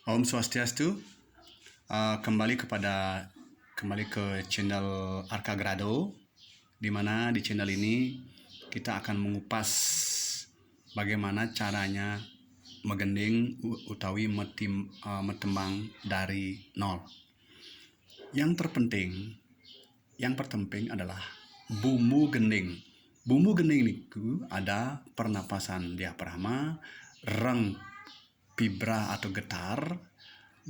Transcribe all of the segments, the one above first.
Om Swastiastu. Kembali ke channel Arka Grado, di mana di channel ini kita akan mengupas bagaimana caranya megending utawi metembang dari nol. Yang terpenting adalah bumbu gending. Bumbu gending itu ada pernapasan diafragma, reng vibra atau getar,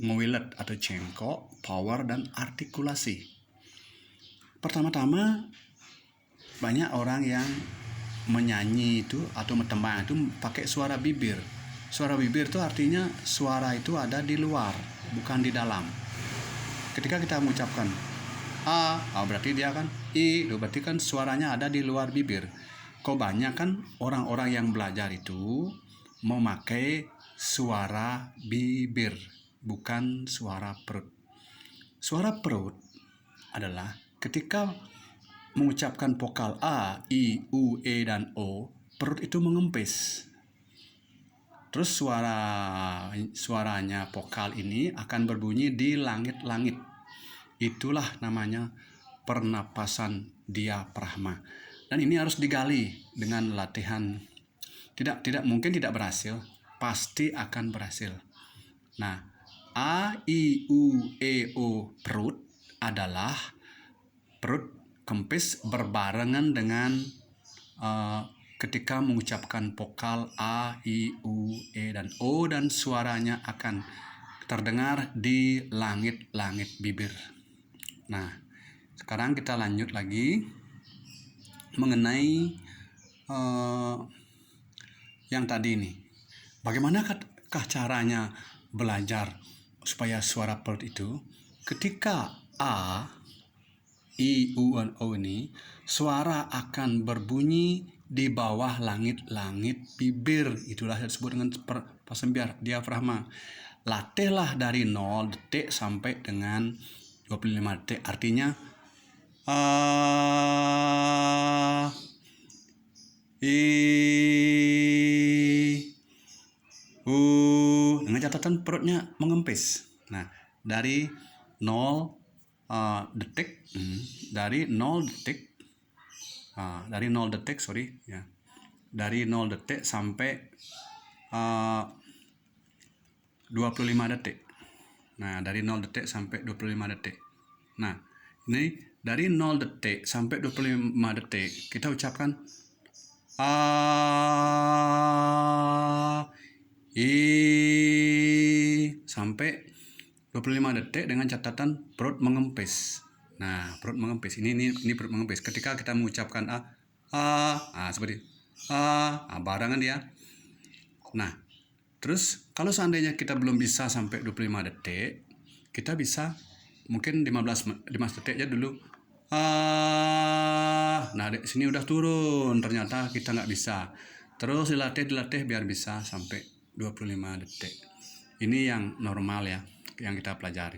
nguilet atau cengkok, power, dan artikulasi. Pertama-tama banyak orang yang menyanyi itu atau metembang itu pakai suara bibir. Suara bibir itu artinya suara itu ada di luar, bukan di dalam. Ketika kita mengucapkan A, berarti dia kan I, berarti kan suaranya ada di luar bibir. Kebanyakan orang-orang yang belajar itu memakai suara bibir, bukan suara perut. Suara perut adalah ketika mengucapkan vokal A, I, U, E, dan O, perut itu mengempis. Terus suaranya vokal ini akan berbunyi di langit-langit. Itulah namanya pernapasan diafragma. Dan ini harus digali dengan latihan. Tidak mungkin tidak berhasil, pasti akan berhasil. Nah, A, I, U, E, O, perut adalah perut kempis berbarengan dengan ketika mengucapkan vokal A, I, U, E, dan O, dan suaranya akan terdengar di langit-langit bibir. Nah, sekarang kita lanjut lagi mengenai yang tadi ini. Bagaimanakah caranya belajar supaya suara perut itu ketika A, I, U, dan O ini suara akan berbunyi di bawah langit-langit bibir. Itulah yang disebut dengan pernapasan diafragma. Latihlah dari 0 detik sampai dengan 25 detik. Artinya A, I, U, dengan catatan perutnya mengempis. Nah, dari 0 detik, dari 0 detik, dari 0 detik sampai 25 detik. Nah, dari 0 detik sampai 25 detik. Nah, ini dari 0 detik sampai 25 detik kita ucapkan A, I, sampai 25 detik dengan catatan perut mengempis. Nah, perut mengempis. Ini perut mengempis. Ketika kita mengucapkan seperti barengan dia. Nah, terus kalau seandainya kita belum bisa sampai 25 detik, kita bisa mungkin 15 detik aja dulu. Nah, di sini udah turun, ternyata kita nggak bisa. Terus dilatih biar bisa sampai 25 detik. Ini yang normal ya, yang kita pelajari.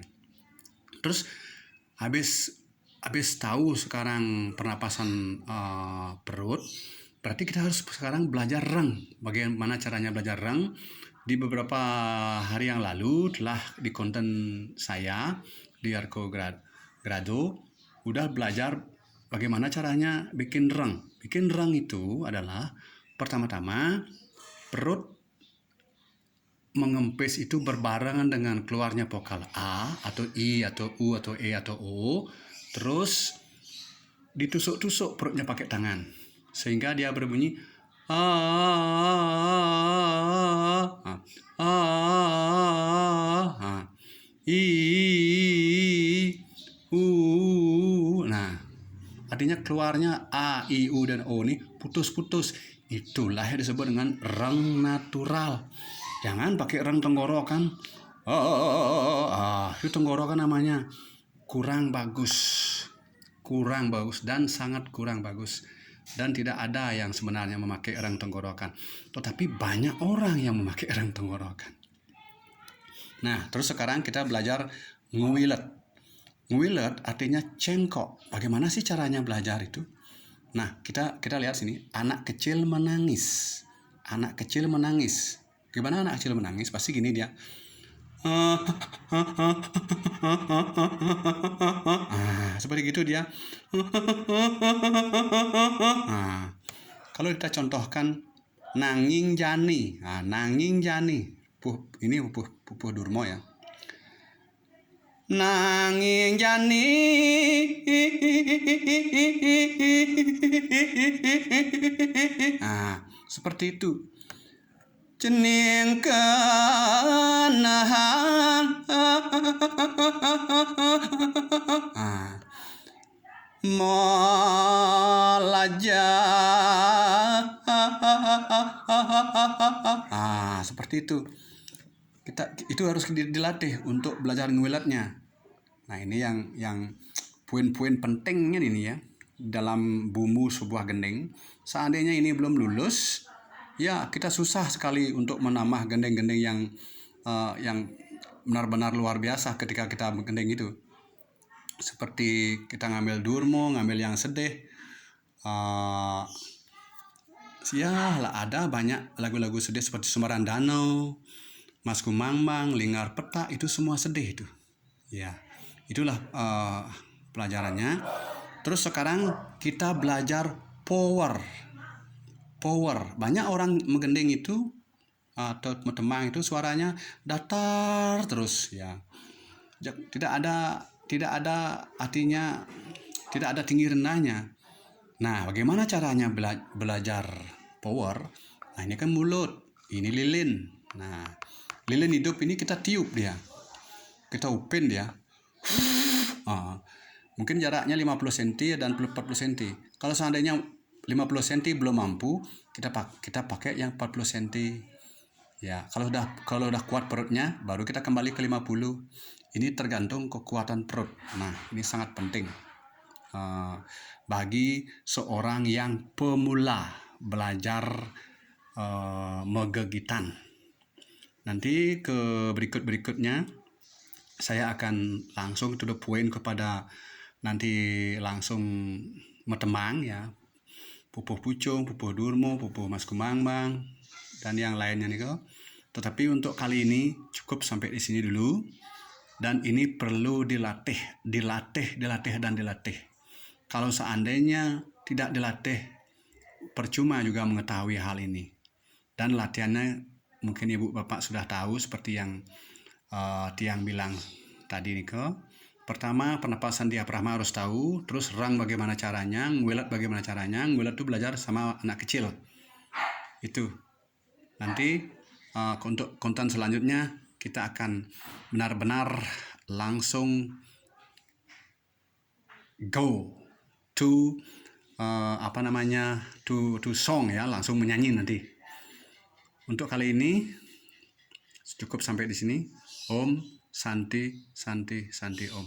Terus habis tahu sekarang pernapasan perut, berarti kita harus sekarang belajar reng. Bagaimana caranya belajar reng? Di beberapa hari yang lalu telah di konten saya di Arka Grado udah belajar bagaimana caranya bikin reng. Bikin reng itu adalah pertama-tama perut mengempis itu berbarengan dengan keluarnya vokal A atau I atau U atau E atau O. Terus ditusuk-tusuk perutnya pakai tangan sehingga dia berbunyi I, U. Nah, artinya keluarnya A, I, U, dan O ini putus-putus. Itulah yang disebut dengan reng natural. Jangan pakai reng tenggorokan. Itu tenggorokan namanya. Kurang bagus dan sangat kurang bagus. Dan tidak ada yang sebenarnya memakai reng tenggorokan. Tetapi banyak orang yang memakai reng tenggorokan. Nah, terus sekarang kita belajar nguilet. Nguilet artinya cengkok. Bagaimana sih caranya belajar itu? Nah, kita lihat sini, anak kecil menangis. Anak kecil menangis. Gimana anak kecil menangis? Pasti gini dia. Seperti gitu dia. Kalau kita contohkan nanging jani, nanging jani, ini pupuh Durmo ya. Nanging jani seperti itu. Cening kenahang molajah seperti itu. Itu harus dilatih untuk belajar ngewilatnya. Nah, ini yang poin-poin pentingnya ini ya dalam bumbu sebuah gending. Seandainya ini belum lulus, ya kita susah sekali untuk menambah gending-gending yang benar-benar luar biasa ketika kita gending itu. Seperti kita ngambil Durmo, ngambil yang sedih. Ya lah, ada banyak lagu-lagu sedih seperti Sumberan Danau, Mas Kumambang, Lingkar Peta, itu semua sedih itu. Ya, itulah pelajarannya. Terus sekarang kita belajar power. Banyak orang menggending itu atau metembang itu suaranya datar terus ya. Tidak ada artinya, tidak ada tinggi rendahnya. Nah, bagaimana caranya belajar power? Nah, ini kan mulut, ini lilin. Nah, lilin hidup ini kita tiup dia, kita upin dia. Mungkin jaraknya 50 cm dan 40 cm. Kalau seandainya 50 cm belum mampu, kita pakai yang 40 cm. Ya, kalau udah kuat perutnya, baru kita kembali ke 50. Ini tergantung kekuatan perut. Nah, ini sangat penting bagi seorang yang pemula belajar megegitan. Nanti ke berikutnya saya akan langsung to the point kepada nanti langsung metembang ya, pupuh Pucung, pupuh Durmo, pupuh Mas Kumambang, dan yang lainnya nih kok. Tetapi untuk kali ini cukup sampai di sini dulu. Dan ini perlu dilatih. Kalau seandainya tidak dilatih, percuma juga mengetahui hal ini. Dan latihannya mungkin ibu bapak sudah tahu seperti yang Tiang bilang tadi nih kok. Pertama, pernapasan diafragma harus tahu, terus rang bagaimana caranya, ngwilat bagaimana caranya. Ngwilat itu belajar sama anak kecil. Itu. Nanti untuk konten selanjutnya kita akan benar-benar langsung go to to song ya, langsung menyanyi nanti. Untuk kali ini cukup sampai di sini. Om Santi Santi Santi Om.